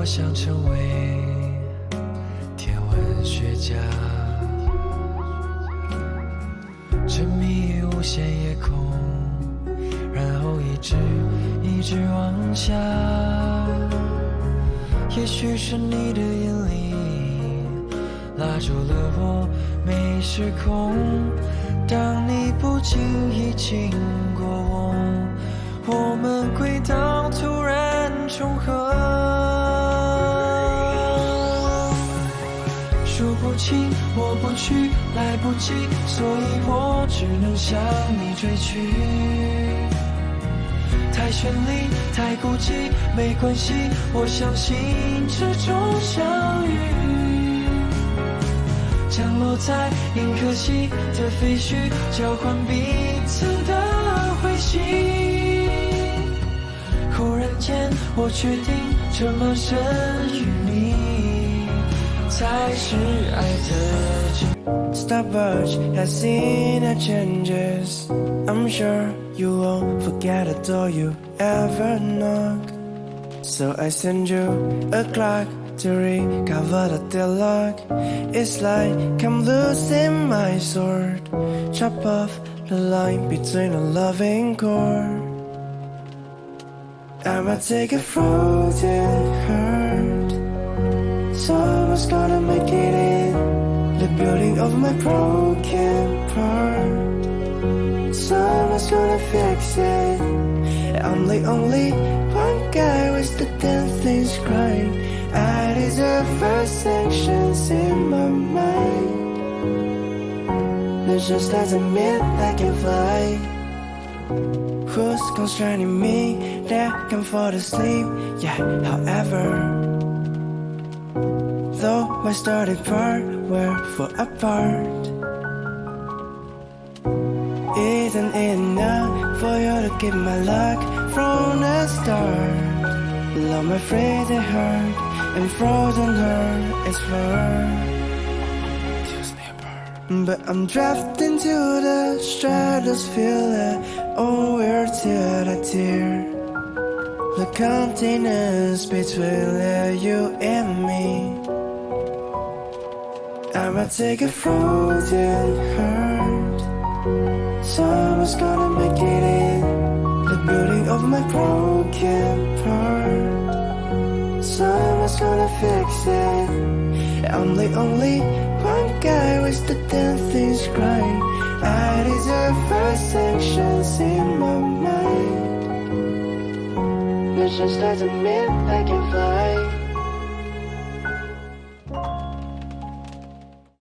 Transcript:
想成为天文学家，沉迷于无限夜空，然后一直往下。也许是你的引领拉住了我没时空，当你不经意经过我们轨道突然重合。说不清，我不去，来不及，所以我只能向你追去。太绚丽，太孤寂，没关系，我相信这种相遇，降落在银河系的废墟，交换彼此的回信。忽然间，我决定这么深与你才是爱的真。 Stopwatch has seen the changes. I'm sure you won't forget a door you ever knocked. So I send you a clock to recover the deadlock. It's like I'm losing my sword. Chop off the line between a loving chord. I'ma take a frozen heart. Someone's gonna make it in the building of my broken part. Someone's gonna fix it. I'm the only one guy with the damn things crying. I deserve first sanctions in my mind. That just doesn't mean I can fly. Who's constraining me that I can fall asleep? Yeah, however, though my starting part we're far apart, isn't it enough for you to keep my luck from the start? Love my freezing heart and frozen heart is far. But I'm drifting to the stratosphere, oh we're tear to tear. The continents between you and me. I'ma take a frozen heart. Someone's gonna make it in the building of my broken part. Someone's gonna fix it. I'm the only one guy with the damn things crying. I deserve first sanctions in my mind. That just doesn't mean I can fly.